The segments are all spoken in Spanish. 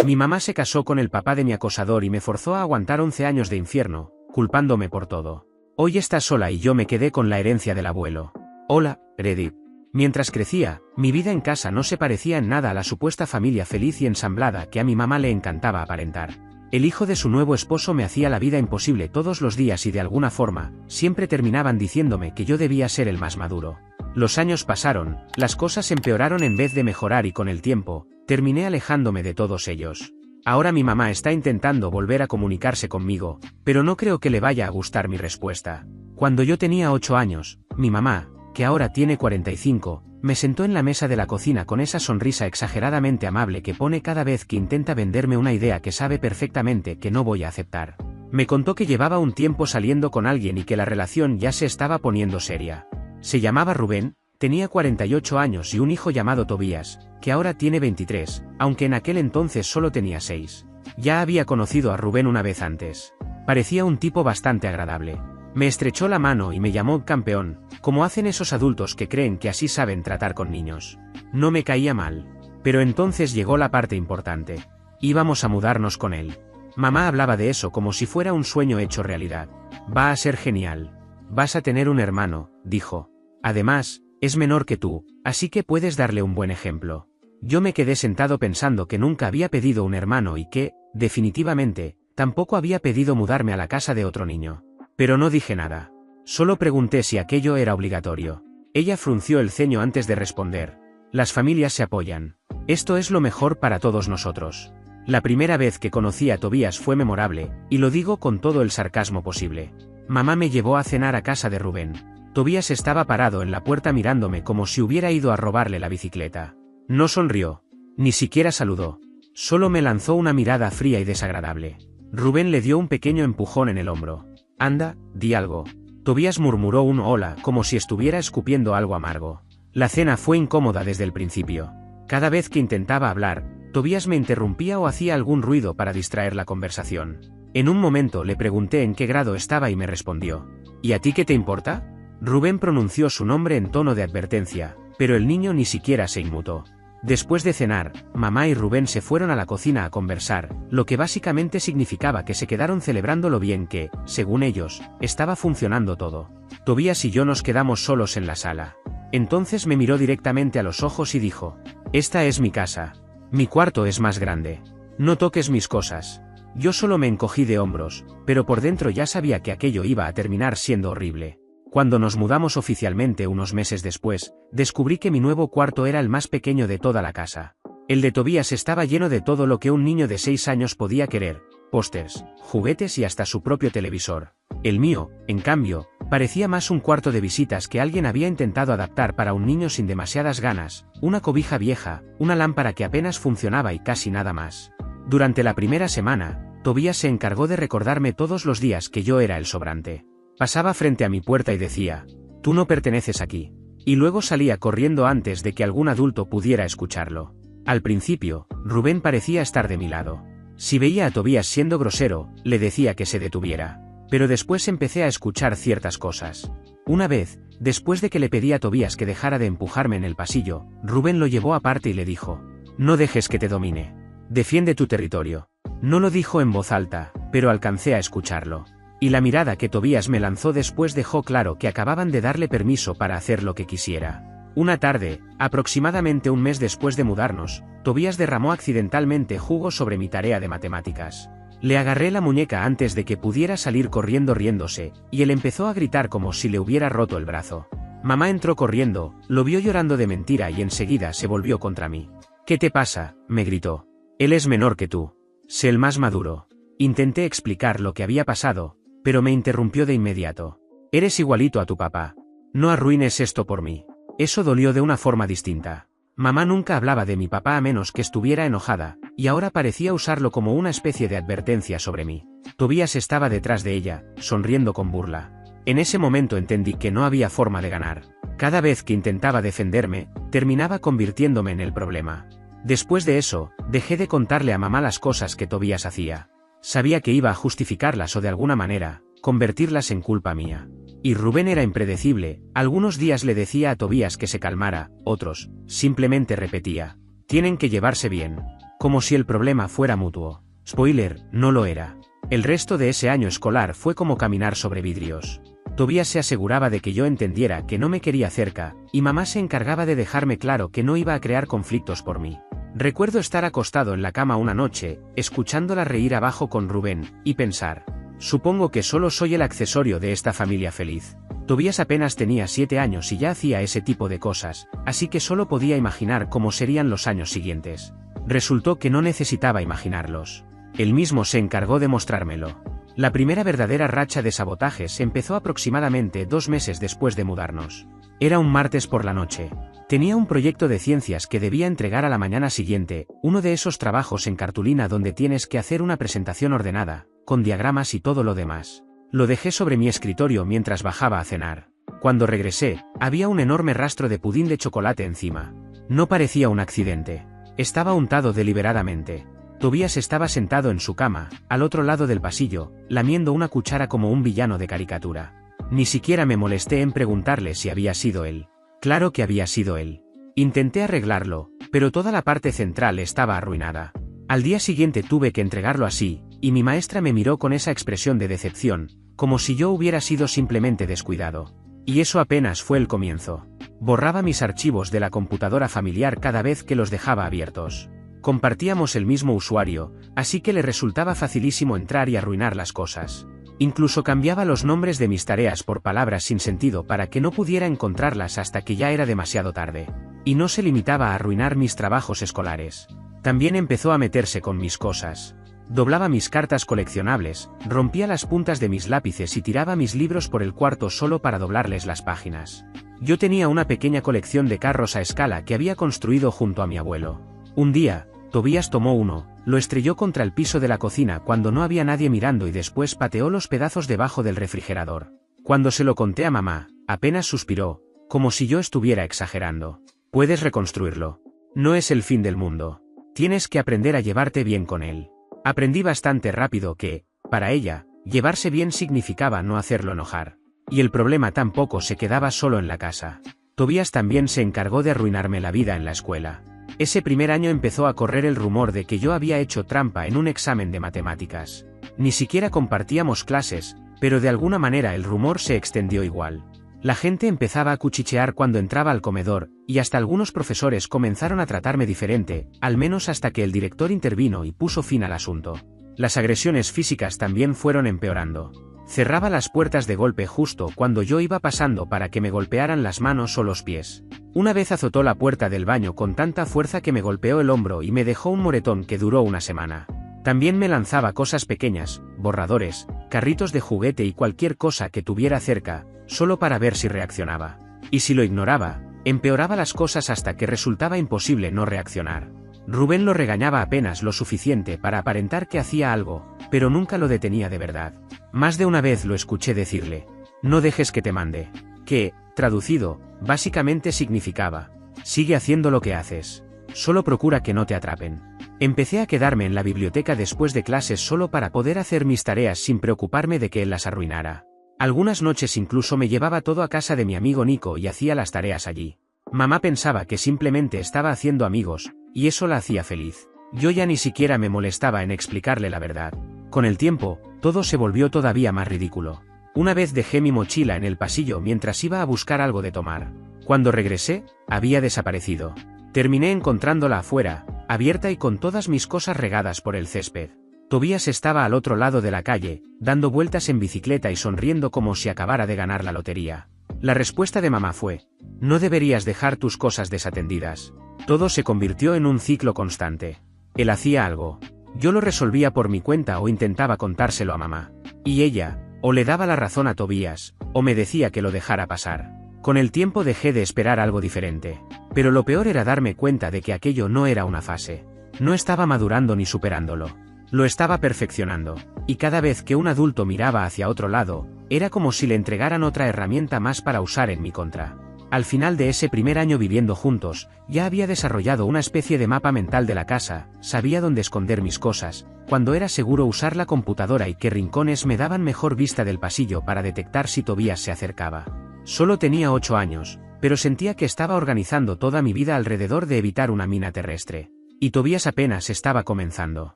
Mi mamá se casó con el papá de mi acosador y me forzó a aguantar 11 años de infierno, culpándome por todo. Hoy está sola y yo me quedé con la herencia del abuelo. Hola, Redip. Mientras crecía, mi vida en casa no se parecía en nada a la supuesta familia feliz y ensamblada que a mi mamá le encantaba aparentar. El hijo de su nuevo esposo me hacía la vida imposible todos los días y de alguna forma, siempre terminaban diciéndome que yo debía ser el más maduro. Los años pasaron, las cosas empeoraron en vez de mejorar y con el tiempo, terminé alejándome de todos ellos. Ahora mi mamá está intentando volver a comunicarse conmigo, pero no creo que le vaya a gustar mi respuesta. Cuando yo tenía 8 años, mi mamá, que ahora tiene 45, me sentó en la mesa de la cocina con esa sonrisa exageradamente amable que pone cada vez que intenta venderme una idea que sabe perfectamente que no voy a aceptar. Me contó que llevaba un tiempo saliendo con alguien y que la relación ya se estaba poniendo seria. Se llamaba Rubén, tenía 48 años y un hijo llamado Tobías, que ahora tiene 23, aunque en aquel entonces solo tenía 6. Ya había conocido a Rubén una vez antes. Parecía un tipo bastante agradable. Me estrechó la mano y me llamó campeón, como hacen esos adultos que creen que así saben tratar con niños. No me caía mal. Pero entonces llegó la parte importante. Íbamos a mudarnos con él. Mamá hablaba de eso como si fuera un sueño hecho realidad. Va a ser genial. Vas a tener un hermano, dijo. Además, es menor que tú, así que puedes darle un buen ejemplo. Yo me quedé sentado pensando que nunca había pedido un hermano y que, definitivamente, tampoco había pedido mudarme a la casa de otro niño. Pero no dije nada. Solo pregunté si aquello era obligatorio. Ella frunció el ceño antes de responder. Las familias se apoyan. Esto es lo mejor para todos nosotros. La primera vez que conocí a Tobías fue memorable, y lo digo con todo el sarcasmo posible. Mamá me llevó a cenar a casa de Rubén. Tobías estaba parado en la puerta mirándome como si hubiera ido a robarle la bicicleta. No sonrió. Ni siquiera saludó. Solo me lanzó una mirada fría y desagradable. Rubén le dio un pequeño empujón en el hombro. Anda, di algo. Tobías murmuró un hola como si estuviera escupiendo algo amargo. La cena fue incómoda desde el principio. Cada vez que intentaba hablar, Tobías me interrumpía o hacía algún ruido para distraer la conversación. En un momento le pregunté en qué grado estaba y me respondió. ¿Y a ti qué te importa? Rubén pronunció su nombre en tono de advertencia, pero el niño ni siquiera se inmutó. Después de cenar, mamá y Rubén se fueron a la cocina a conversar, lo que básicamente significaba que se quedaron celebrando lo bien que, según ellos, estaba funcionando todo. Tobías y yo nos quedamos solos en la sala. Entonces me miró directamente a los ojos y dijo: «Esta es mi casa. Mi cuarto es más grande. No toques mis cosas». Yo solo me encogí de hombros, pero por dentro ya sabía que aquello iba a terminar siendo horrible. Cuando nos mudamos oficialmente unos meses después, descubrí que mi nuevo cuarto era el más pequeño de toda la casa. El de Tobías estaba lleno de todo lo que un niño de 6 años podía querer: pósters, juguetes y hasta su propio televisor. El mío, en cambio, parecía más un cuarto de visitas que alguien había intentado adaptar para un niño sin demasiadas ganas: una cobija vieja, una lámpara que apenas funcionaba y casi nada más. Durante la primera semana, Tobías se encargó de recordarme todos los días que yo era el sobrante. Pasaba frente a mi puerta y decía: «Tú no perteneces aquí». Y luego salía corriendo antes de que algún adulto pudiera escucharlo. Al principio, Rubén parecía estar de mi lado. Si veía a Tobías siendo grosero, le decía que se detuviera. Pero después empecé a escuchar ciertas cosas. Una vez, después de que le pedí a Tobías que dejara de empujarme en el pasillo, Rubén lo llevó aparte y le dijo: «No dejes que te domine. Defiende tu territorio». No lo dijo en voz alta, pero alcancé a escucharlo. Y la mirada que Tobías me lanzó después dejó claro que acababan de darle permiso para hacer lo que quisiera. Una tarde, aproximadamente un mes después de mudarnos, Tobías derramó accidentalmente jugo sobre mi tarea de matemáticas. Le agarré la muñeca antes de que pudiera salir corriendo riéndose, y él empezó a gritar como si le hubiera roto el brazo. Mamá entró corriendo, lo vio llorando de mentira y enseguida se volvió contra mí. «¿Qué te pasa?», me gritó. «Él es menor que tú. Sé el más maduro». Intenté explicar lo que había pasado, pero me interrumpió de inmediato. «Eres igualito a tu papá. No arruines esto por mí». Eso dolió de una forma distinta. Mamá nunca hablaba de mi papá a menos que estuviera enojada, y ahora parecía usarlo como una especie de advertencia sobre mí. Tobías estaba detrás de ella, sonriendo con burla. En ese momento entendí que no había forma de ganar. Cada vez que intentaba defenderme, terminaba convirtiéndome en el problema. Después de eso, dejé de contarle a mamá las cosas que Tobías hacía. Sabía que iba a justificarlas o de alguna manera, convertirlas en culpa mía. Y Rubén era impredecible. Algunos días le decía a Tobías que se calmara, otros, simplemente repetía: «Tienen que llevarse bien». Como si el problema fuera mutuo. Spoiler, no lo era. El resto de ese año escolar fue como caminar sobre vidrios. Tobias se aseguraba de que yo entendiera que no me quería cerca, y mamá se encargaba de dejarme claro que no iba a crear conflictos por mí. Recuerdo estar acostado en la cama una noche, escuchándola reír abajo con Rubén, y pensar: supongo que solo soy el accesorio de esta familia feliz. Tobias apenas tenía 7 años y ya hacía ese tipo de cosas, así que solo podía imaginar cómo serían los años siguientes. Resultó que no necesitaba imaginarlos. Él mismo se encargó de mostrármelo. La primera verdadera racha de sabotajes empezó aproximadamente 2 meses después de mudarnos. Era un martes por la noche. Tenía un proyecto de ciencias que debía entregar a la mañana siguiente, uno de esos trabajos en cartulina donde tienes que hacer una presentación ordenada, con diagramas y todo lo demás. Lo dejé sobre mi escritorio mientras bajaba a cenar. Cuando regresé, había un enorme rastro de pudín de chocolate encima. No parecía un accidente. Estaba untado deliberadamente. Tobias estaba sentado en su cama, al otro lado del pasillo, lamiendo una cuchara como un villano de caricatura. Ni siquiera me molesté en preguntarle si había sido él. Claro que había sido él. Intenté arreglarlo, pero toda la parte central estaba arruinada. Al día siguiente tuve que entregarlo así, y mi maestra me miró con esa expresión de decepción, como si yo hubiera sido simplemente descuidado. Y eso apenas fue el comienzo. Borraba mis archivos de la computadora familiar cada vez que los dejaba abiertos. Compartíamos el mismo usuario, así que le resultaba facilísimo entrar y arruinar las cosas. Incluso cambiaba los nombres de mis tareas por palabras sin sentido para que no pudiera encontrarlas hasta que ya era demasiado tarde. Y no se limitaba a arruinar mis trabajos escolares. También empezó a meterse con mis cosas. Doblaba mis cartas coleccionables, rompía las puntas de mis lápices y tiraba mis libros por el cuarto solo para doblarles las páginas. Yo tenía una pequeña colección de carros a escala que había construido junto a mi abuelo. Un día, Tobias tomó uno, lo estrelló contra el piso de la cocina cuando no había nadie mirando y después pateó los pedazos debajo del refrigerador. Cuando se lo conté a mamá, apenas suspiró, como si yo estuviera exagerando. Puedes reconstruirlo. No es el fin del mundo. Tienes que aprender a llevarte bien con él. Aprendí bastante rápido que, para ella, llevarse bien significaba no hacerlo enojar. Y el problema tampoco se quedaba solo en la casa. Tobias también se encargó de arruinarme la vida en la escuela. Ese primer año empezó a correr el rumor de que yo había hecho trampa en un examen de matemáticas. Ni siquiera compartíamos clases, pero de alguna manera el rumor se extendió igual. La gente empezaba a cuchichear cuando entraba al comedor, y hasta algunos profesores comenzaron a tratarme diferente, al menos hasta que el director intervino y puso fin al asunto. Las agresiones físicas también fueron empeorando. Cerraba las puertas de golpe justo cuando yo iba pasando para que me golpearan las manos o los pies. Una vez azotó la puerta del baño con tanta fuerza que me golpeó el hombro y me dejó un moretón que duró una semana. También me lanzaba cosas pequeñas, borradores, carritos de juguete y cualquier cosa que tuviera cerca, solo para ver si reaccionaba. Y si lo ignoraba, empeoraba las cosas hasta que resultaba imposible no reaccionar. Rubén lo regañaba apenas lo suficiente para aparentar que hacía algo, pero nunca lo detenía de verdad. Más de una vez lo escuché decirle: no dejes que te mande. Que, traducido, básicamente significaba: sigue haciendo lo que haces. Solo procura que no te atrapen. Empecé a quedarme en la biblioteca después de clases solo para poder hacer mis tareas sin preocuparme de que él las arruinara. Algunas noches incluso me llevaba todo a casa de mi amigo Nico y hacía las tareas allí. Mamá pensaba que simplemente estaba haciendo amigos, y eso la hacía feliz. Yo ya ni siquiera me molestaba en explicarle la verdad. Con el tiempo, todo se volvió todavía más ridículo. Una vez dejé mi mochila en el pasillo mientras iba a buscar algo de tomar. Cuando regresé, había desaparecido. Terminé encontrándola afuera, abierta y con todas mis cosas regadas por el césped. Tobias estaba al otro lado de la calle, dando vueltas en bicicleta y sonriendo como si acabara de ganar la lotería. La respuesta de mamá fue: no deberías dejar tus cosas desatendidas. Todo se convirtió en un ciclo constante. Él hacía algo. Yo lo resolvía por mi cuenta o intentaba contárselo a mamá. Y ella, o le daba la razón a Tobias, o me decía que lo dejara pasar. Con el tiempo dejé de esperar algo diferente. Pero lo peor era darme cuenta de que aquello no era una fase. No estaba madurando ni superándolo. Lo estaba perfeccionando. Y cada vez que un adulto miraba hacia otro lado, era como si le entregaran otra herramienta más para usar en mi contra. Al final de ese primer año viviendo juntos, ya había desarrollado una especie de mapa mental de la casa, sabía dónde esconder mis cosas, cuando era seguro usar la computadora y qué rincones me daban mejor vista del pasillo para detectar si Tobias se acercaba. Solo tenía 8 años, pero sentía que estaba organizando toda mi vida alrededor de evitar una mina terrestre. Y Tobías apenas estaba comenzando.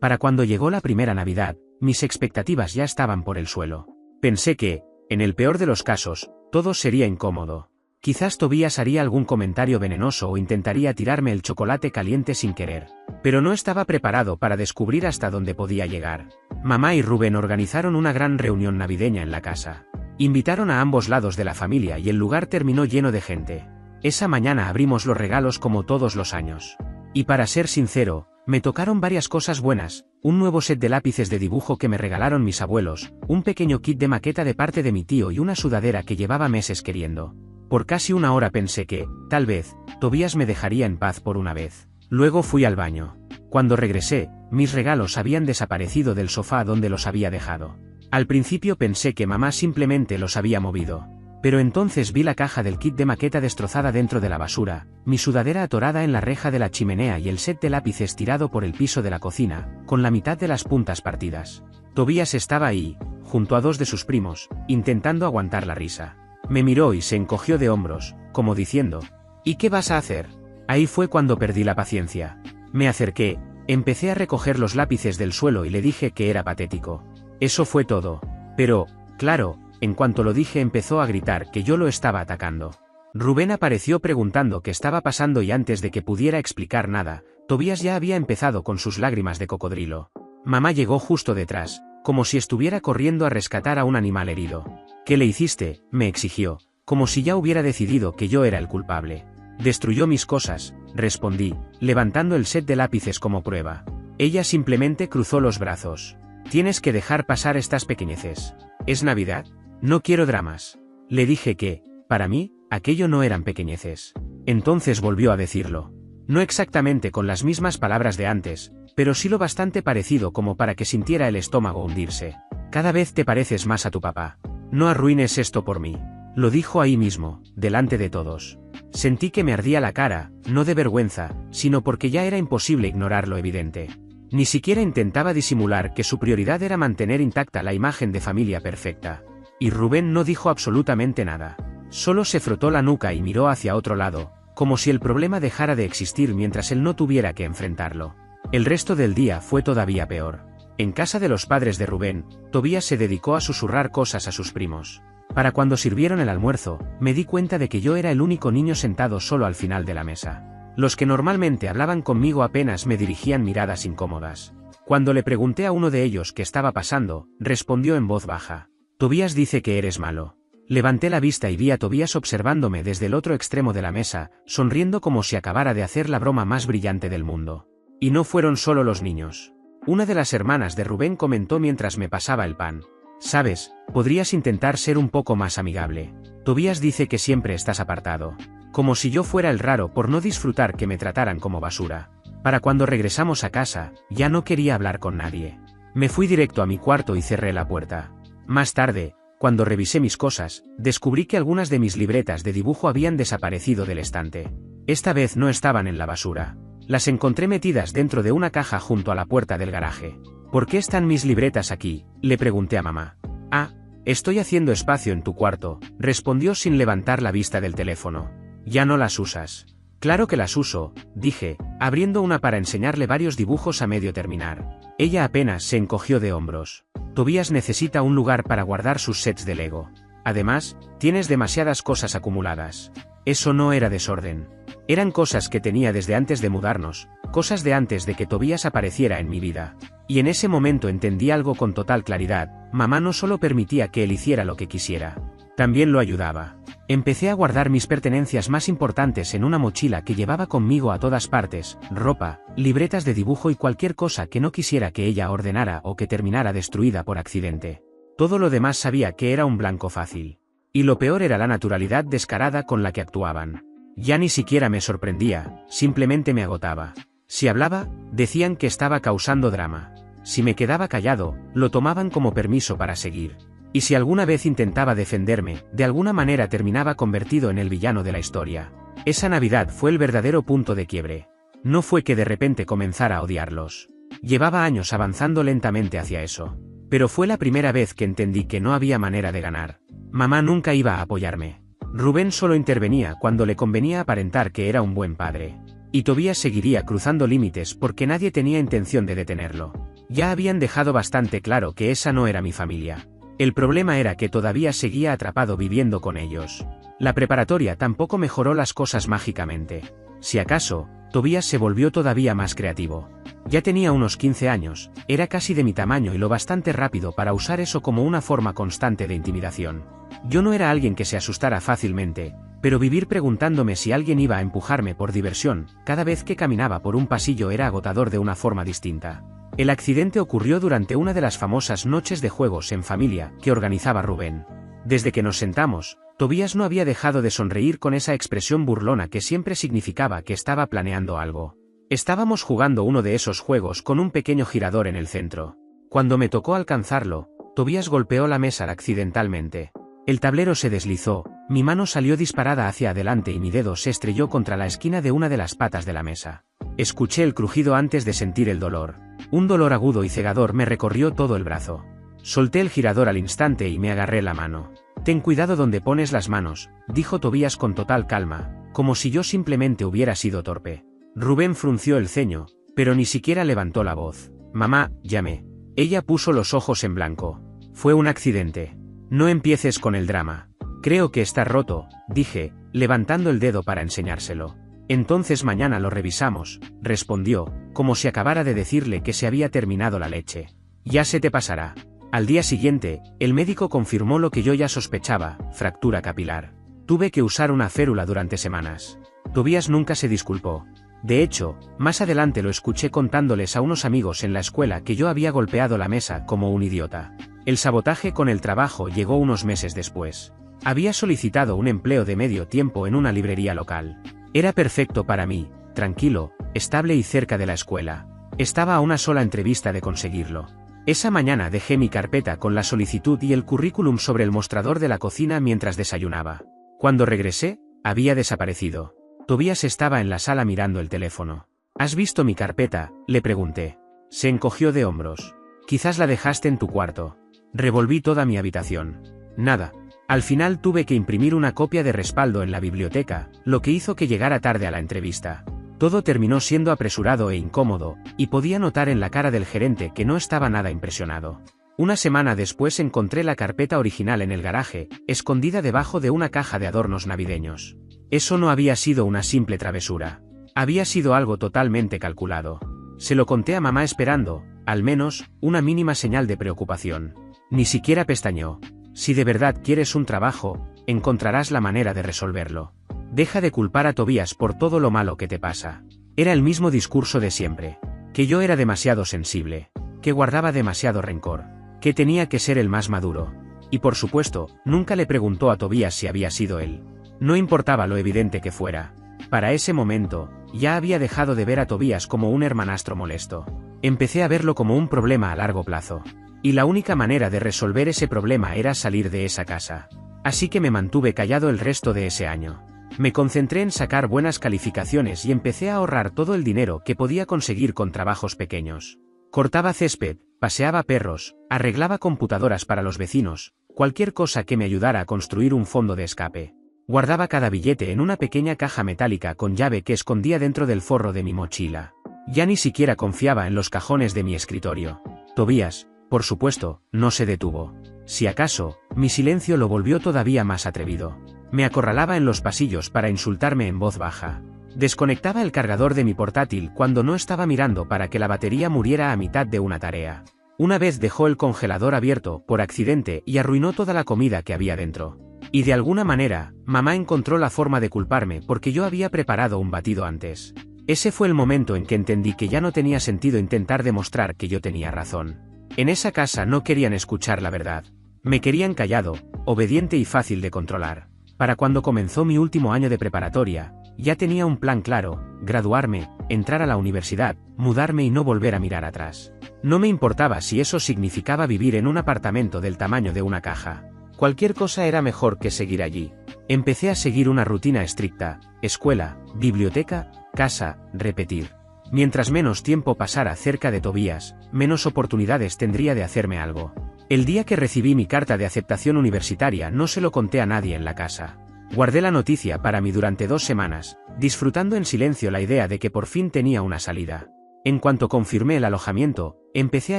Para cuando llegó la primera Navidad, mis expectativas ya estaban por el suelo. Pensé que, en el peor de los casos, todo sería incómodo. Quizás Tobías haría algún comentario venenoso o intentaría tirarme el chocolate caliente sin querer. Pero no estaba preparado para descubrir hasta dónde podía llegar. Mamá y Rubén organizaron una gran reunión navideña en la casa. Invitaron a ambos lados de la familia y el lugar terminó lleno de gente. Esa mañana abrimos los regalos como todos los años. Y para ser sincero, me tocaron varias cosas buenas: un nuevo set de lápices de dibujo que me regalaron mis abuelos, un pequeño kit de maqueta de parte de mi tío y una sudadera que llevaba meses queriendo. Por casi una hora pensé que, tal vez, Tobías me dejaría en paz por una vez. Luego fui al baño. Cuando regresé, mis regalos habían desaparecido del sofá donde los había dejado. Al principio pensé que mamá simplemente los había movido. Pero entonces vi la caja del kit de maqueta destrozada dentro de la basura, mi sudadera atorada en la reja de la chimenea y el set de lápices tirado por el piso de la cocina, con la mitad de las puntas partidas. Tobías estaba ahí, junto a dos de sus primos, intentando aguantar la risa. Me miró y se encogió de hombros, como diciendo: ¿y qué vas a hacer? Ahí fue cuando perdí la paciencia. Me acerqué, empecé a recoger los lápices del suelo y le dije que era patético. Eso fue todo. Pero, claro, en cuanto lo dije empezó a gritar que yo lo estaba atacando. Rubén apareció preguntando qué estaba pasando y antes de que pudiera explicar nada, Tobías ya había empezado con sus lágrimas de cocodrilo. Mamá llegó justo detrás, como si estuviera corriendo a rescatar a un animal herido. ¿Qué le hiciste?, me exigió, como si ya hubiera decidido que yo era el culpable. Destruyó mis cosas, respondí, levantando el set de lápices como prueba. Ella simplemente cruzó los brazos. Tienes que dejar pasar estas pequeñeces. ¿Es Navidad? No quiero dramas. Le dije que, para mí, aquello no eran pequeñeces. Entonces volvió a decirlo. No exactamente con las mismas palabras de antes, pero sí lo bastante parecido como para que sintiera el estómago hundirse. Cada vez te pareces más a tu papá. No arruines esto por mí. Lo dijo ahí mismo, delante de todos. Sentí que me ardía la cara, no de vergüenza, sino porque ya era imposible ignorar lo evidente. Ni siquiera intentaba disimular que su prioridad era mantener intacta la imagen de familia perfecta. Y Rubén no dijo absolutamente nada. Solo se frotó la nuca y miró hacia otro lado, como si el problema dejara de existir mientras él no tuviera que enfrentarlo. El resto del día fue todavía peor. En casa de los padres de Rubén, Tobías se dedicó a susurrar cosas a sus primos. Para cuando sirvieron el almuerzo, me di cuenta de que yo era el único niño sentado solo al final de la mesa. Los que normalmente hablaban conmigo apenas me dirigían miradas incómodas. Cuando le pregunté a uno de ellos qué estaba pasando, respondió en voz baja: Tobías dice que eres malo. Levanté la vista y vi a Tobías observándome desde el otro extremo de la mesa, sonriendo como si acabara de hacer la broma más brillante del mundo. Y no fueron solo los niños. Una de las hermanas de Rubén comentó mientras me pasaba el pan: ¿sabes? Podrías intentar ser un poco más amigable. Tobías dice que siempre estás apartado. Como si yo fuera el raro por no disfrutar que me trataran como basura. Para cuando regresamos a casa, ya no quería hablar con nadie. Me fui directo a mi cuarto y cerré la puerta. Más tarde, cuando revisé mis cosas, descubrí que algunas de mis libretas de dibujo habían desaparecido del estante. Esta vez no estaban en la basura. Las encontré metidas dentro de una caja junto a la puerta del garaje. ¿Por qué están mis libretas aquí?, le pregunté a mamá. Ah, estoy haciendo espacio en tu cuarto, respondió sin levantar la vista del teléfono. ¿Ya no las usas? Claro que las uso, dije, abriendo una para enseñarle varios dibujos a medio terminar. Ella apenas se encogió de hombros. Tobías necesita un lugar para guardar sus sets de Lego. Además, tienes demasiadas cosas acumuladas. Eso no era desorden. Eran cosas que tenía desde antes de mudarnos, cosas de antes de que Tobías apareciera en mi vida. Y en ese momento entendí algo con total claridad: mamá no solo permitía que él hiciera lo que quisiera, también lo ayudaba. Empecé a guardar mis pertenencias más importantes en una mochila que llevaba conmigo a todas partes: ropa, libretas de dibujo y cualquier cosa que no quisiera que ella ordenara o que terminara destruida por accidente. Todo lo demás sabía que era un blanco fácil. Y lo peor era la naturalidad descarada con la que actuaban. Ya ni siquiera me sorprendía, simplemente me agotaba. Si hablaba, decían que estaba causando drama. Si me quedaba callado, lo tomaban como permiso para seguir. Y si alguna vez intentaba defenderme, de alguna manera terminaba convertido en el villano de la historia. Esa Navidad fue el verdadero punto de quiebre. No fue que de repente comenzara a odiarlos. Llevaba años avanzando lentamente hacia eso. Pero fue la primera vez que entendí que no había manera de ganar. Mamá nunca iba a apoyarme. Rubén solo intervenía cuando le convenía aparentar que era un buen padre. Y Tobías seguiría cruzando límites porque nadie tenía intención de detenerlo. Ya habían dejado bastante claro que esa no era mi familia. El problema era que todavía seguía atrapado viviendo con ellos. La preparatoria tampoco mejoró las cosas mágicamente. Si acaso, Tobías se volvió todavía más creativo. Ya tenía unos 15 años, era casi de mi tamaño y lo bastante rápido para usar eso como una forma constante de intimidación. Yo no era alguien que se asustara fácilmente, pero vivir preguntándome si alguien iba a empujarme por diversión, cada vez que caminaba por un pasillo era agotador de una forma distinta. El accidente ocurrió durante una de las famosas noches de juegos en familia que organizaba Rubén. Desde que nos sentamos, Tobías no había dejado de sonreír con esa expresión burlona que siempre significaba que estaba planeando algo. Estábamos jugando uno de esos juegos con un pequeño girador en el centro. Cuando me tocó alcanzarlo, Tobías golpeó la mesa accidentalmente. El tablero se deslizó, mi mano salió disparada hacia adelante y mi dedo se estrelló contra la esquina de una de las patas de la mesa. Escuché el crujido antes de sentir el dolor. Un dolor agudo y cegador me recorrió todo el brazo. Solté el girador al instante y me agarré la mano. «Ten cuidado donde pones las manos», dijo Tobías con total calma, como si yo simplemente hubiera sido torpe. Rubén frunció el ceño, pero ni siquiera levantó la voz. «Mamá», llamé. Ella puso los ojos en blanco. «Fue un accidente. No empieces con el drama». «Creo que está roto», dije, levantando el dedo para enseñárselo. «Entonces mañana lo revisamos», respondió, como si acabara de decirle que se había terminado la leche. «Ya se te pasará». Al día siguiente, el médico confirmó lo que yo ya sospechaba, fractura capilar. Tuve que usar una férula durante semanas. Tobías nunca se disculpó. De hecho, más adelante lo escuché contándoles a unos amigos en la escuela que yo había golpeado la mesa como un idiota. El sabotaje con el trabajo llegó unos meses después. Había solicitado un empleo de medio tiempo en una librería local. Era perfecto para mí, tranquilo, estable y cerca de la escuela. Estaba a una sola entrevista de conseguirlo. Esa mañana dejé mi carpeta con la solicitud y el currículum sobre el mostrador de la cocina mientras desayunaba. Cuando regresé, había desaparecido. Tobías estaba en la sala mirando el teléfono. «¿Has visto mi carpeta?», le pregunté. Se encogió de hombros. «Quizás la dejaste en tu cuarto». Revolví toda mi habitación. Nada. Al final tuve que imprimir una copia de respaldo en la biblioteca, lo que hizo que llegara tarde a la entrevista. Todo terminó siendo apresurado e incómodo, y podía notar en la cara del gerente que no estaba nada impresionado. Una semana después encontré la carpeta original en el garaje, escondida debajo de una caja de adornos navideños. Eso no había sido una simple travesura. Había sido algo totalmente calculado. Se lo conté a mamá esperando, al menos, una mínima señal de preocupación. Ni siquiera pestañeó. «Si de verdad quieres un trabajo, encontrarás la manera de resolverlo. Deja de culpar a Tobías por todo lo malo que te pasa». Era el mismo discurso de siempre. Que yo era demasiado sensible. Que guardaba demasiado rencor. Que tenía que ser el más maduro. Y por supuesto, nunca le preguntó a Tobías si había sido él. No importaba lo evidente que fuera. Para ese momento, ya había dejado de ver a Tobías como un hermanastro molesto. Empecé a verlo como un problema a largo plazo. Y la única manera de resolver ese problema era salir de esa casa. Así que me mantuve callado el resto de ese año. Me concentré en sacar buenas calificaciones y empecé a ahorrar todo el dinero que podía conseguir con trabajos pequeños. Cortaba césped, paseaba perros, arreglaba computadoras para los vecinos, cualquier cosa que me ayudara a construir un fondo de escape. Guardaba cada billete en una pequeña caja metálica con llave que escondía dentro del forro de mi mochila. Ya ni siquiera confiaba en los cajones de mi escritorio. Tobías, por supuesto, no se detuvo. Si acaso, mi silencio lo volvió todavía más atrevido. Me acorralaba en los pasillos para insultarme en voz baja. Desconectaba el cargador de mi portátil cuando no estaba mirando para que la batería muriera a mitad de una tarea. Una vez dejó el congelador abierto por accidente y arruinó toda la comida que había dentro. Y de alguna manera, mamá encontró la forma de culparme porque yo había preparado un batido antes. Ese fue el momento en que entendí que ya no tenía sentido intentar demostrar que yo tenía razón. En esa casa no querían escuchar la verdad. Me querían callado, obediente y fácil de controlar. Para cuando comenzó mi último año de preparatoria, ya tenía un plan claro: graduarme, entrar a la universidad, mudarme y no volver a mirar atrás. No me importaba si eso significaba vivir en un apartamento del tamaño de una caja. Cualquier cosa era mejor que seguir allí. Empecé a seguir una rutina estricta: escuela, biblioteca, casa, repetir. Mientras menos tiempo pasara cerca de Tobías, menos oportunidades tendría de hacerme algo. El día que recibí mi carta de aceptación universitaria no se lo conté a nadie en la casa. Guardé la noticia para mí durante 2 semanas, disfrutando en silencio la idea de que por fin tenía una salida. En cuanto confirmé el alojamiento, empecé a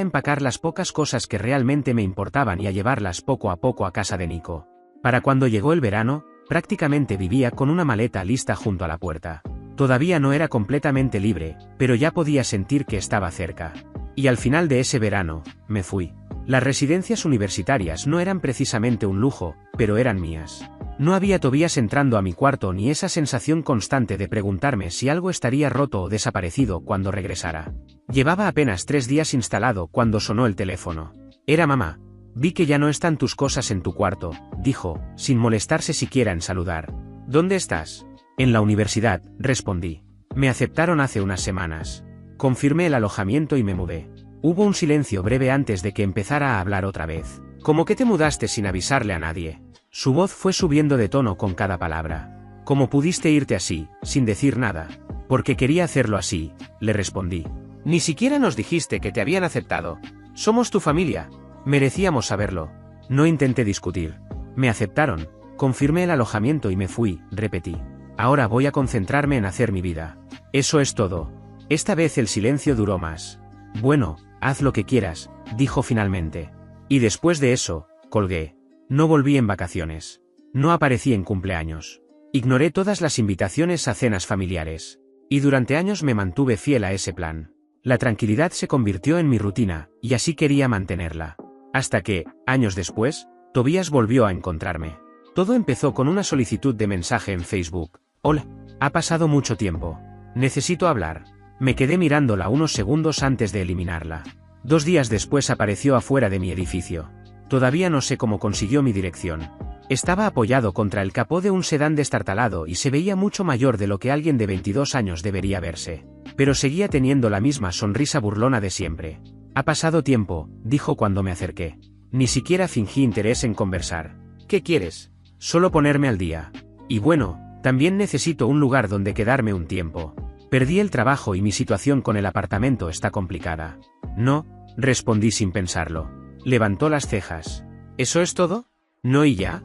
empacar las pocas cosas que realmente me importaban y a llevarlas poco a poco a casa de Nico. Para cuando llegó el verano, prácticamente vivía con una maleta lista junto a la puerta. Todavía no era completamente libre, pero ya podía sentir que estaba cerca. Y al final de ese verano, me fui. Las residencias universitarias no eran precisamente un lujo, pero eran mías. No había Tobías entrando a mi cuarto ni esa sensación constante de preguntarme si algo estaría roto o desaparecido cuando regresara. Llevaba apenas 3 días instalado cuando sonó el teléfono. Era mamá. Vi que ya no están tus cosas en tu cuarto, dijo, sin molestarse siquiera en saludar. ¿Dónde estás? En la universidad, respondí. Me aceptaron hace unas semanas. Confirmé el alojamiento y me mudé. Hubo un silencio breve antes de que empezara a hablar otra vez. ¿Cómo que te mudaste sin avisarle a nadie? Su voz fue subiendo de tono con cada palabra. ¿Cómo pudiste irte así, sin decir nada? Porque quería hacerlo así, le respondí. Ni siquiera nos dijiste que te habían aceptado. Somos tu familia. Merecíamos saberlo. No intenté discutir. Me aceptaron. Confirmé el alojamiento y me fui, repetí. Ahora voy a concentrarme en hacer mi vida. Eso es todo. Esta vez el silencio duró más. Bueno, haz lo que quieras, dijo finalmente. Y después de eso, colgué. No volví en vacaciones. No aparecí en cumpleaños. Ignoré todas las invitaciones a cenas familiares. Y durante años me mantuve fiel a ese plan. La tranquilidad se convirtió en mi rutina, y así quería mantenerla. Hasta que, años después, Tobías volvió a encontrarme. Todo empezó con una solicitud de mensaje en Facebook. Hola, ha pasado mucho tiempo. Necesito hablar. Me quedé mirándola unos segundos antes de eliminarla. 2 días después apareció afuera de mi edificio. Todavía no sé cómo consiguió mi dirección. Estaba apoyado contra el capó de un sedán destartalado y se veía mucho mayor de lo que alguien de 22 años debería verse. Pero seguía teniendo la misma sonrisa burlona de siempre. Ha pasado tiempo, dijo cuando me acerqué. Ni siquiera fingí interés en conversar. ¿Qué quieres? Solo ponerme al día. Y bueno, también necesito un lugar donde quedarme un tiempo. Perdí el trabajo y mi situación con el apartamento está complicada. No, respondí sin pensarlo. Levantó las cejas. ¿Eso es todo? No y ya,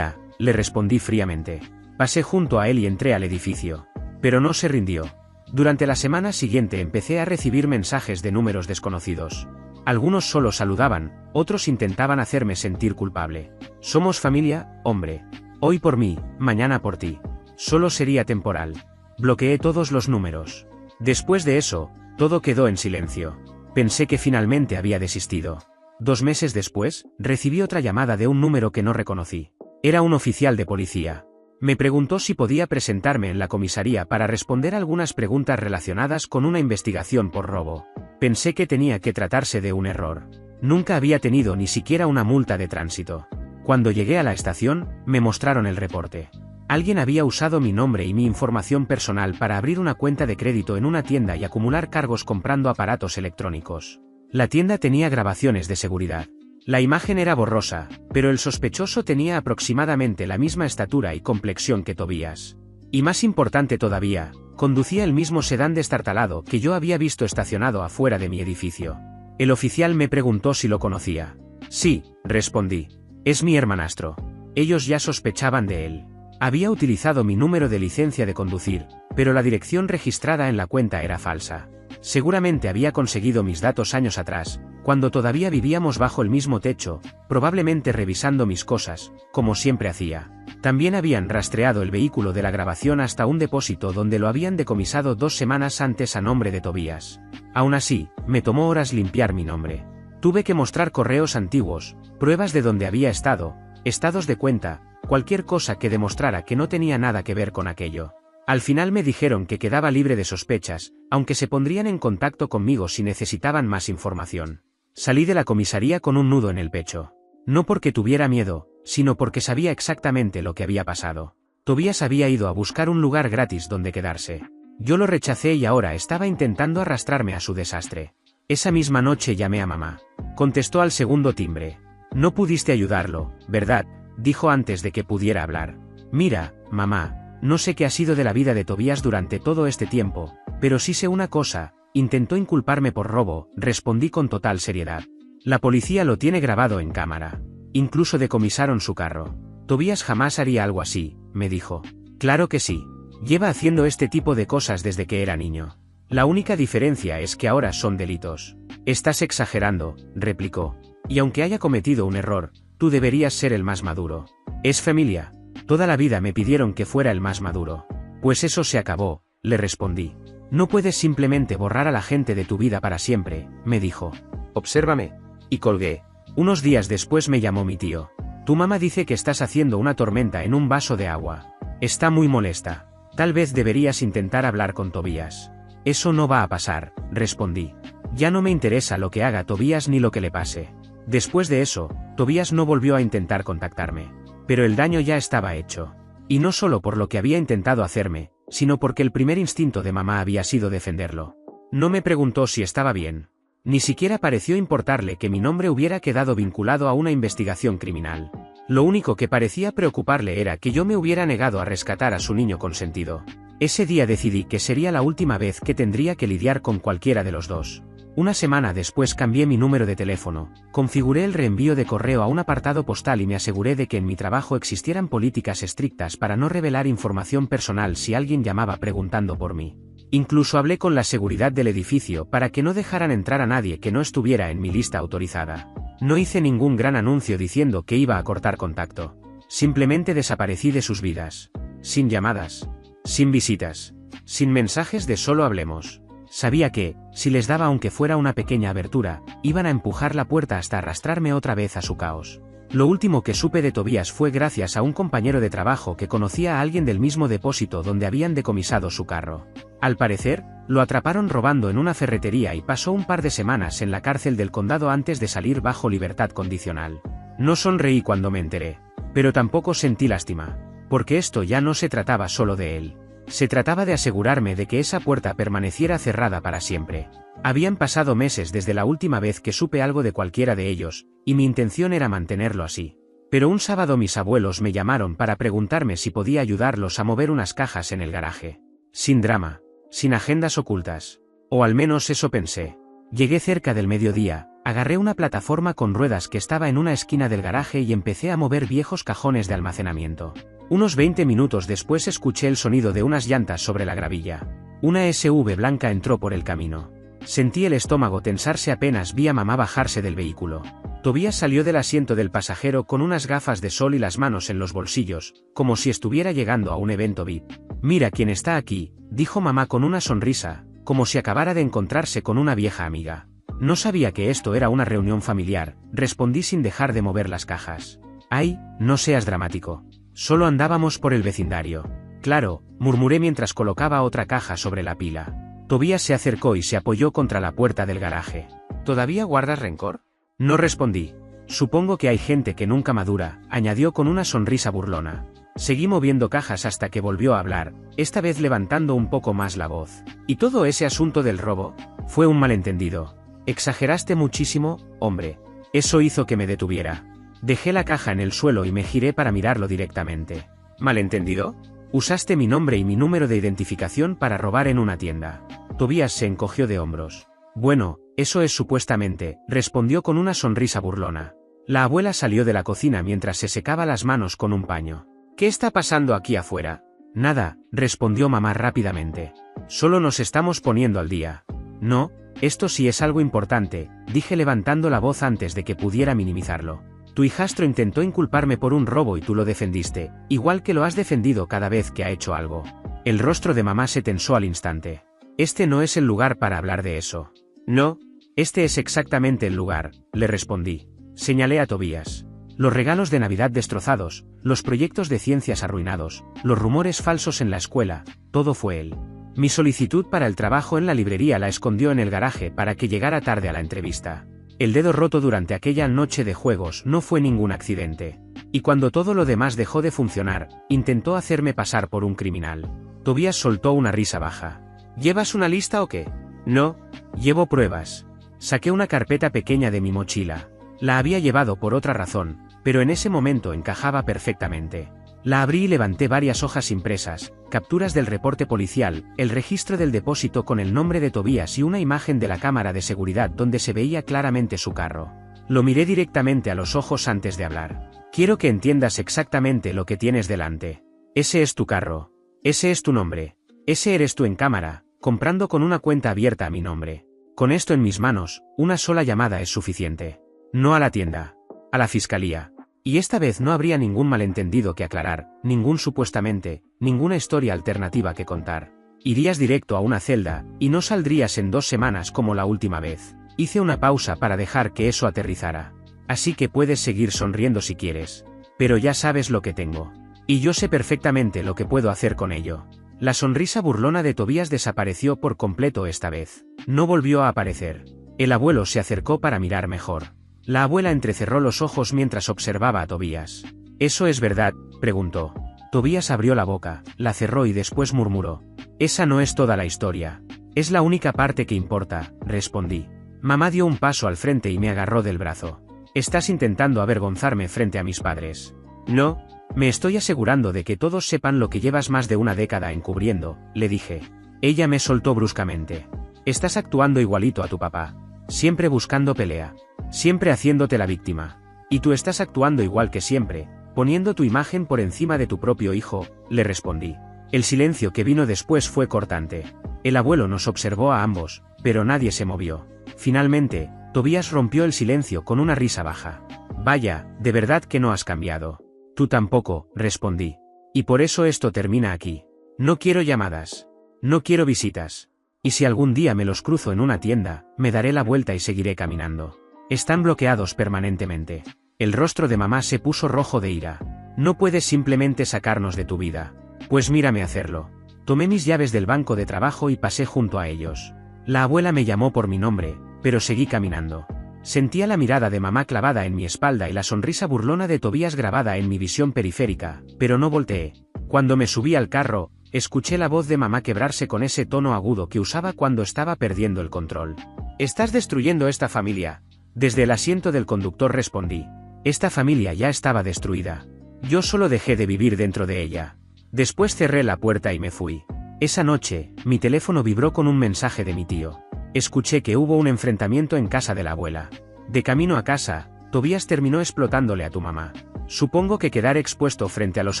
le respondí fríamente. Pasé junto a él y entré al edificio. Pero no se rindió. Durante la semana siguiente empecé a recibir mensajes de números desconocidos. Algunos solo saludaban, otros intentaban hacerme sentir culpable. Somos familia, hombre. Hoy por mí, mañana por ti. Solo sería temporal. Bloqueé todos los números. Después de eso, todo quedó en silencio. Pensé que finalmente había desistido. 2 meses después, recibí otra llamada de un número que no reconocí. Era un oficial de policía. Me preguntó si podía presentarme en la comisaría para responder algunas preguntas relacionadas con una investigación por robo. Pensé que tenía que tratarse de un error. Nunca había tenido ni siquiera una multa de tránsito. Cuando llegué a la estación, me mostraron el reporte. Alguien había usado mi nombre y mi información personal para abrir una cuenta de crédito en una tienda y acumular cargos comprando aparatos electrónicos. La tienda tenía grabaciones de seguridad. La imagen era borrosa, pero el sospechoso tenía aproximadamente la misma estatura y complexión que Tobías. Y más importante todavía, conducía el mismo sedán destartalado que yo había visto estacionado afuera de mi edificio. El oficial me preguntó si lo conocía. Sí, respondí. Es mi hermanastro. Ellos ya sospechaban de él. Había utilizado mi número de licencia de conducir, pero la dirección registrada en la cuenta era falsa. Seguramente había conseguido mis datos años atrás, cuando todavía vivíamos bajo el mismo techo, probablemente revisando mis cosas, como siempre hacía. También habían rastreado el vehículo de la grabación hasta un depósito donde lo habían decomisado 2 semanas antes a nombre de Tobías. Aún así, me tomó horas limpiar mi nombre. Tuve que mostrar correos antiguos, pruebas de dónde había estado, estados de cuenta, cualquier cosa que demostrara que no tenía nada que ver con aquello. Al final me dijeron que quedaba libre de sospechas, aunque se pondrían en contacto conmigo si necesitaban más información. Salí de la comisaría con un nudo en el pecho. No porque tuviera miedo, sino porque sabía exactamente lo que había pasado. Tobías había ido a buscar un lugar gratis donde quedarse. Yo lo rechacé y ahora estaba intentando arrastrarme a su desastre. Esa misma noche llamé a mamá. Contestó al segundo timbre. No pudiste ayudarlo, ¿verdad?, dijo antes de que pudiera hablar. Mira, mamá. No sé qué ha sido de la vida de Tobías durante todo este tiempo, pero sí sé una cosa, intentó inculparme por robo, respondí con total seriedad. La policía lo tiene grabado en cámara. Incluso decomisaron su carro. Tobías jamás haría algo así, me dijo. Claro que sí. Lleva haciendo este tipo de cosas desde que era niño. La única diferencia es que ahora son delitos. Estás exagerando, replicó. Y aunque haya cometido un error, tú deberías ser el más maduro. Es familia. Toda la vida me pidieron que fuera el más maduro. Pues eso se acabó, le respondí. No puedes simplemente borrar a la gente de tu vida para siempre, me dijo. Obsérvame. Y colgué. Unos días después me llamó mi tío. Tu mamá dice que estás haciendo una tormenta en un vaso de agua. Está muy molesta. Tal vez deberías intentar hablar con Tobías. Eso no va a pasar, respondí. Ya no me interesa lo que haga Tobías ni lo que le pase. Después de eso, Tobías no volvió a intentar contactarme. Pero el daño ya estaba hecho. Y no solo por lo que había intentado hacerme, sino porque el primer instinto de mamá había sido defenderlo. No me preguntó si estaba bien. Ni siquiera pareció importarle que mi nombre hubiera quedado vinculado a una investigación criminal. Lo único que parecía preocuparle era que yo me hubiera negado a rescatar a su niño consentido. Ese día decidí que sería la última vez que tendría que lidiar con cualquiera de los dos. Una semana después cambié mi número de teléfono, configuré el reenvío de correo a un apartado postal y me aseguré de que en mi trabajo existieran políticas estrictas para no revelar información personal si alguien llamaba preguntando por mí. Incluso hablé con la seguridad del edificio para que no dejaran entrar a nadie que no estuviera en mi lista autorizada. No hice ningún gran anuncio diciendo que iba a cortar contacto. Simplemente desaparecí de sus vidas. Sin llamadas. Sin visitas. Sin mensajes de solo hablemos. Sabía que, si les daba aunque fuera una pequeña abertura, iban a empujar la puerta hasta arrastrarme otra vez a su caos. Lo último que supe de Tobías fue gracias a un compañero de trabajo que conocía a alguien del mismo depósito donde habían decomisado su carro. Al parecer, lo atraparon robando en una ferretería y pasó un par de semanas en la cárcel del condado antes de salir bajo libertad condicional. No sonreí cuando me enteré. Pero tampoco sentí lástima. Porque esto ya no se trataba solo de él. Se trataba de asegurarme de que esa puerta permaneciera cerrada para siempre. Habían pasado meses desde la última vez que supe algo de cualquiera de ellos, y mi intención era mantenerlo así. Pero un sábado mis abuelos me llamaron para preguntarme si podía ayudarlos a mover unas cajas en el garaje. Sin drama. Sin agendas ocultas. O al menos eso pensé. Llegué cerca del mediodía, agarré una plataforma con ruedas que estaba en una esquina del garaje y empecé a mover viejos cajones de almacenamiento. Unos 20 minutos después escuché el sonido de unas llantas sobre la gravilla. Una SUV blanca entró por el camino. Sentí el estómago tensarse apenas vi a mamá bajarse del vehículo. Tobías salió del asiento del pasajero con unas gafas de sol y las manos en los bolsillos, como si estuviera llegando a un evento VIP. Mira quién está aquí, dijo mamá con una sonrisa, como si acabara de encontrarse con una vieja amiga. No sabía que esto era una reunión familiar, respondí sin dejar de mover las cajas. Ay, no seas dramático. Solo andábamos por el vecindario. Claro, murmuré mientras colocaba otra caja sobre la pila. Tobías se acercó y se apoyó contra la puerta del garaje. ¿Todavía guardas rencor? No respondí. Supongo que hay gente que nunca madura, añadió con una sonrisa burlona. Seguí moviendo cajas hasta que volvió a hablar, esta vez levantando un poco más la voz. ¿Y todo ese asunto del robo? Fue un malentendido. Exageraste muchísimo, hombre. Eso hizo que me detuviera. Dejé la caja en el suelo y me giré para mirarlo directamente. ¿Malentendido? Usaste mi nombre y mi número de identificación para robar en una tienda. Tobías se encogió de hombros. Bueno, eso es supuestamente, respondió con una sonrisa burlona. La abuela salió de la cocina mientras se secaba las manos con un paño. ¿Qué está pasando aquí afuera? Nada, respondió mamá rápidamente. Solo nos estamos poniendo al día. No, esto sí es algo importante, dije levantando la voz antes de que pudiera minimizarlo. Tu hijastro intentó inculparme por un robo y tú lo defendiste, igual que lo has defendido cada vez que ha hecho algo. El rostro de mamá se tensó al instante. Este no es el lugar para hablar de eso. No, este es exactamente el lugar, le respondí. Señalé a Tobías. Los regalos de Navidad destrozados, los proyectos de ciencias arruinados, los rumores falsos en la escuela, todo fue él. Mi solicitud para el trabajo en la librería la escondió en el garaje para que llegara tarde a la entrevista. El dedo roto durante aquella noche de juegos no fue ningún accidente. Y cuando todo lo demás dejó de funcionar, intentó hacerme pasar por un criminal. Tobías soltó una risa baja. ¿Llevas una lista o qué? No, llevo pruebas. Saqué una carpeta pequeña de mi mochila. La había llevado por otra razón, pero en ese momento encajaba perfectamente. La abrí y levanté varias hojas impresas, capturas del reporte policial, el registro del depósito con el nombre de Tobías y una imagen de la cámara de seguridad donde se veía claramente su carro. Lo miré directamente a los ojos antes de hablar. Quiero que entiendas exactamente lo que tienes delante. Ese es tu carro. Ese es tu nombre. Ese eres tú en cámara, comprando con una cuenta abierta a mi nombre. Con esto en mis manos, una sola llamada es suficiente. No a la tienda. A la fiscalía. Y esta vez no habría ningún malentendido que aclarar, ningún supuestamente, ninguna historia alternativa que contar. Irías directo a una celda, y no saldrías en 2 semanas como la última vez. Hice una pausa para dejar que eso aterrizara. Así que puedes seguir sonriendo si quieres. Pero ya sabes lo que tengo. Y yo sé perfectamente lo que puedo hacer con ello. La sonrisa burlona de Tobías desapareció por completo esta vez. No volvió a aparecer. El abuelo se acercó para mirar mejor. La abuela entrecerró los ojos mientras observaba a Tobías. ¿Eso es verdad?, preguntó. Tobías abrió la boca, la cerró y después murmuró. Esa no es toda la historia. Es la única parte que importa, respondí. Mamá dio un paso al frente y me agarró del brazo. Estás intentando avergonzarme frente a mis padres. No, me estoy asegurando de que todos sepan lo que llevas más de una década encubriendo, le dije. Ella me soltó bruscamente. Estás actuando igualito a tu papá. Siempre buscando pelea. Siempre haciéndote la víctima. Y tú estás actuando igual que siempre, poniendo tu imagen por encima de tu propio hijo, le respondí. El silencio que vino después fue cortante. El abuelo nos observó a ambos, pero nadie se movió. Finalmente, Tobías rompió el silencio con una risa baja. Vaya, de verdad que no has cambiado. Tú tampoco, respondí. Y por eso esto termina aquí. No quiero llamadas. No quiero visitas. Y si algún día me los cruzo en una tienda, me daré la vuelta y seguiré caminando. Están bloqueados permanentemente. El rostro de mamá se puso rojo de ira. No puedes simplemente sacarnos de tu vida. Pues mírame hacerlo. Tomé mis llaves del banco de trabajo y pasé junto a ellos. La abuela me llamó por mi nombre, pero seguí caminando. Sentía la mirada de mamá clavada en mi espalda y la sonrisa burlona de Tobías grabada en mi visión periférica, pero no volteé. Cuando me subí al carro, escuché la voz de mamá quebrarse con ese tono agudo que usaba cuando estaba perdiendo el control. Estás destruyendo esta familia. Desde el asiento del conductor respondí. Esta familia ya estaba destruida. Yo solo dejé de vivir dentro de ella. Después cerré la puerta y me fui. Esa noche, mi teléfono vibró con un mensaje de mi tío. Escuché que hubo un enfrentamiento en casa de la abuela. De camino a casa, Tobías terminó explotándole a tu mamá. Supongo que quedar expuesto frente a los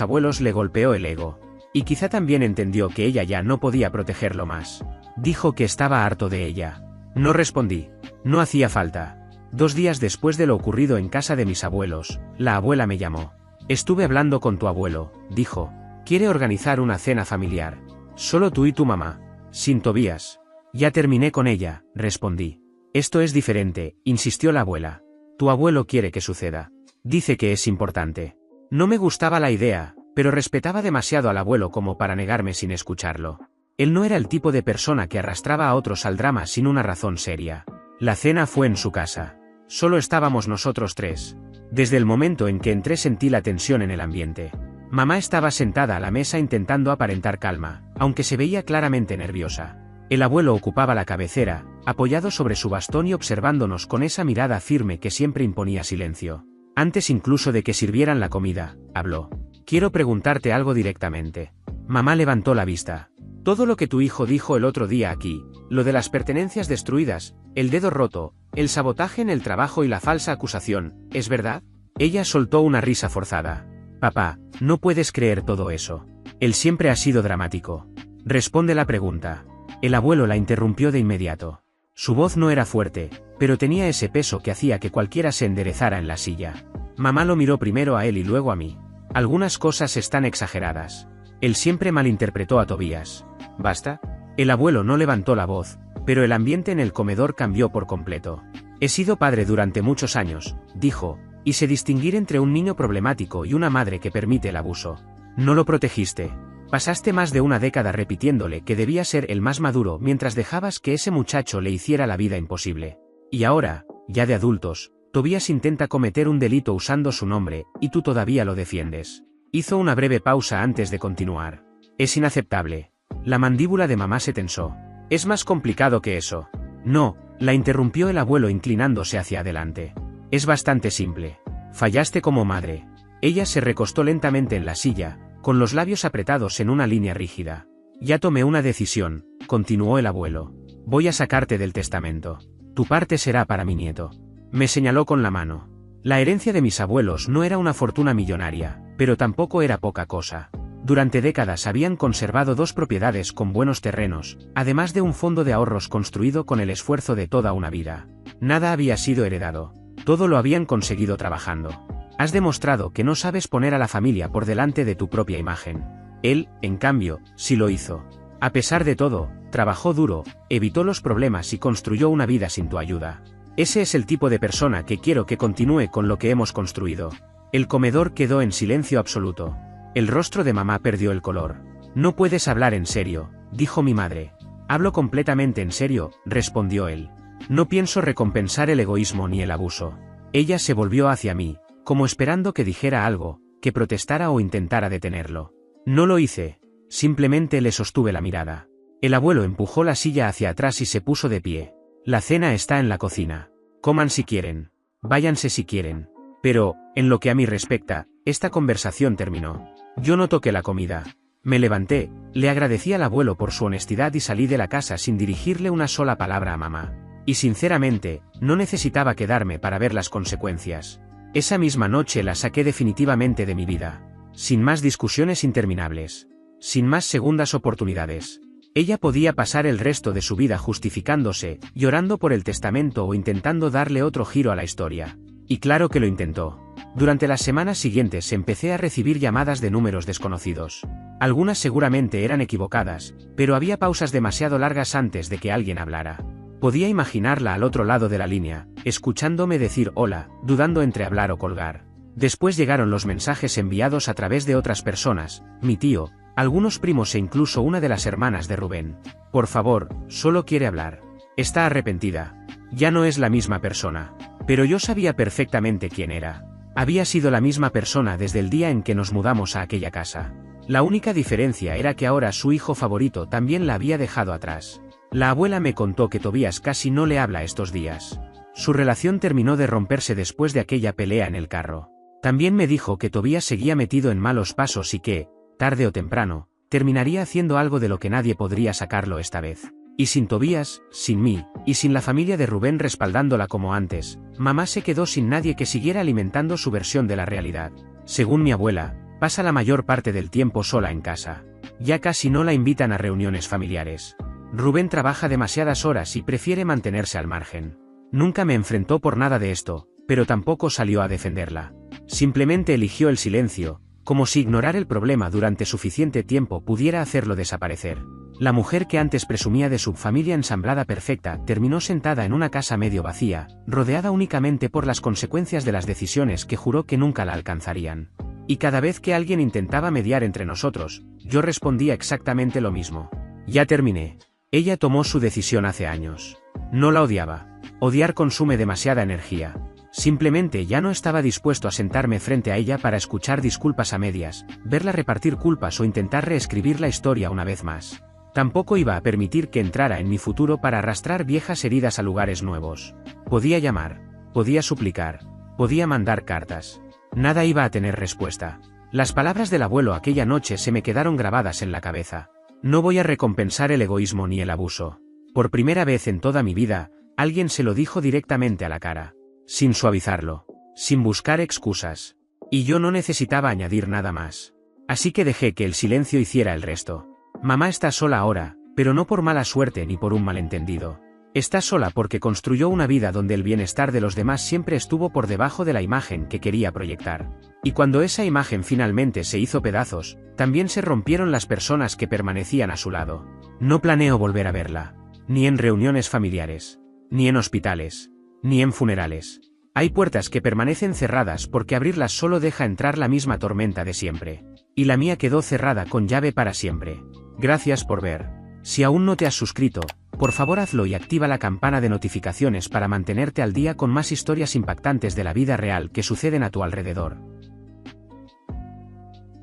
abuelos le golpeó el ego. Y quizá también entendió que ella ya no podía protegerlo más. Dijo que estaba harto de ella. No respondí. No hacía falta. 2 días después de lo ocurrido en casa de mis abuelos, la abuela me llamó. Estuve hablando con tu abuelo, dijo. Quiere organizar una cena familiar. Solo tú y tu mamá. Sin Tobías. Ya terminé con ella, respondí. Esto es diferente, insistió la abuela. Tu abuelo quiere que suceda. Dice que es importante. No me gustaba la idea, pero respetaba demasiado al abuelo como para negarme sin escucharlo. Él no era el tipo de persona que arrastraba a otros al drama sin una razón seria. La cena fue en su casa. Solo estábamos nosotros 3. Desde el momento en que entré sentí la tensión en el ambiente. Mamá estaba sentada a la mesa intentando aparentar calma, aunque se veía claramente nerviosa. El abuelo ocupaba la cabecera, apoyado sobre su bastón y observándonos con esa mirada firme que siempre imponía silencio. Antes incluso de que sirvieran la comida, habló. Quiero preguntarte algo directamente. Mamá levantó la vista. Todo lo que tu hijo dijo el otro día aquí, lo de las pertenencias destruidas, el dedo roto, el sabotaje en el trabajo y la falsa acusación, ¿es verdad? Ella soltó una risa forzada. Papá, no puedes creer todo eso. Él siempre ha sido dramático. Responde la pregunta. El abuelo la interrumpió de inmediato. Su voz no era fuerte, pero tenía ese peso que hacía que cualquiera se enderezara en la silla. Mamá lo miró primero a él y luego a mí. Algunas cosas están exageradas. Él siempre malinterpretó a Tobías. ¿Basta? El abuelo no levantó la voz, pero el ambiente en el comedor cambió por completo. He sido padre durante muchos años, dijo, y sé distinguir entre un niño problemático y una madre que permite el abuso. No lo protegiste. Pasaste más de una década repitiéndole que debía ser el más maduro mientras dejabas que ese muchacho le hiciera la vida imposible. Y ahora, ya de adultos, Tobías intenta cometer un delito usando su nombre, y tú todavía lo defiendes. Hizo una breve pausa antes de continuar. Es inaceptable. La mandíbula de mamá se tensó. Es más complicado que eso. No, la interrumpió el abuelo inclinándose hacia adelante. Es bastante simple. Fallaste como madre. Ella se recostó lentamente en la silla, con los labios apretados en una línea rígida. Ya tomé una decisión, continuó el abuelo. Voy a sacarte del testamento. Tu parte será para mi nieto. Me señaló con la mano. La herencia de mis abuelos no era una fortuna millonaria, pero tampoco era poca cosa. Durante décadas habían conservado 2 propiedades con buenos terrenos, además de un fondo de ahorros construido con el esfuerzo de toda una vida. Nada había sido heredado. Todo lo habían conseguido trabajando. Has demostrado que no sabes poner a la familia por delante de tu propia imagen. Él, en cambio, sí lo hizo. A pesar de todo, trabajó duro, evitó los problemas y construyó una vida sin tu ayuda. Ese es el tipo de persona que quiero que continúe con lo que hemos construido. El comedor quedó en silencio absoluto. El rostro de mamá perdió el color. No puedes hablar en serio, dijo mi madre. Hablo completamente en serio, respondió él. No pienso recompensar el egoísmo ni el abuso. Ella se volvió hacia mí, como esperando que dijera algo, que protestara o intentara detenerlo. No lo hice, simplemente le sostuve la mirada. El abuelo empujó la silla hacia atrás y se puso de pie. La cena está en la cocina. Coman si quieren. Váyanse si quieren. Pero, en lo que a mí respecta, esta conversación terminó. Yo no toqué la comida. Me levanté, le agradecí al abuelo por su honestidad y salí de la casa sin dirigirle una sola palabra a mamá. Y sinceramente, no necesitaba quedarme para ver las consecuencias. Esa misma noche la saqué definitivamente de mi vida. Sin más discusiones interminables. Sin más segundas oportunidades. Ella podía pasar el resto de su vida justificándose, llorando por el testamento o intentando darle otro giro a la historia. Y claro que lo intentó. Durante las semanas siguientes empecé a recibir llamadas de números desconocidos. Algunas seguramente eran equivocadas, pero había pausas demasiado largas antes de que alguien hablara. Podía imaginarla al otro lado de la línea, escuchándome decir hola, dudando entre hablar o colgar. Después llegaron los mensajes enviados a través de otras personas, mi tío, algunos primos e incluso una de las hermanas de Rubén. Por favor, solo quiere hablar. Está arrepentida. Ya no es la misma persona. Pero yo sabía perfectamente quién era. Había sido la misma persona desde el día en que nos mudamos a aquella casa. La única diferencia era que ahora su hijo favorito también la había dejado atrás. La abuela me contó que Tobías casi no le habla estos días. Su relación terminó de romperse después de aquella pelea en el carro. También me dijo que Tobías seguía metido en malos pasos y que, tarde o temprano, terminaría haciendo algo de lo que nadie podría sacarlo esta vez. Y sin Tobías, sin mí, y sin la familia de Rubén respaldándola como antes, mamá se quedó sin nadie que siguiera alimentando su versión de la realidad. Según mi abuela, pasa la mayor parte del tiempo sola en casa. Ya casi no la invitan a reuniones familiares. Rubén trabaja demasiadas horas y prefiere mantenerse al margen. Nunca me enfrentó por nada de esto, pero tampoco salió a defenderla. Simplemente eligió el silencio, como si ignorar el problema durante suficiente tiempo pudiera hacerlo desaparecer. La mujer que antes presumía de su familia ensamblada perfecta terminó sentada en una casa medio vacía, rodeada únicamente por las consecuencias de las decisiones que juró que nunca la alcanzarían. Y cada vez que alguien intentaba mediar entre nosotros, yo respondía exactamente lo mismo. Ya terminé. Ella tomó su decisión hace años. No la odiaba. Odiar consume demasiada energía. Simplemente ya no estaba dispuesto a sentarme frente a ella para escuchar disculpas a medias, verla repartir culpas o intentar reescribir la historia una vez más. Tampoco iba a permitir que entrara en mi futuro para arrastrar viejas heridas a lugares nuevos. Podía llamar, podía suplicar, podía mandar cartas. Nada iba a tener respuesta. Las palabras del abuelo aquella noche se me quedaron grabadas en la cabeza. No voy a recompensar el egoísmo ni el abuso. Por primera vez en toda mi vida, alguien se lo dijo directamente a la cara. Sin suavizarlo. Sin buscar excusas. Y yo no necesitaba añadir nada más. Así que dejé que el silencio hiciera el resto. Mamá está sola ahora, pero no por mala suerte ni por un malentendido. Está sola porque construyó una vida donde el bienestar de los demás siempre estuvo por debajo de la imagen que quería proyectar. Y cuando esa imagen finalmente se hizo pedazos, también se rompieron las personas que permanecían a su lado. No planeo volver a verla. Ni en reuniones familiares. Ni en hospitales. Ni en funerales. Hay puertas que permanecen cerradas porque abrirlas solo deja entrar la misma tormenta de siempre. Y la mía quedó cerrada con llave para siempre. Gracias por ver. Si aún no te has suscrito, por favor hazlo y activa la campana de notificaciones para mantenerte al día con más historias impactantes de la vida real que suceden a tu alrededor.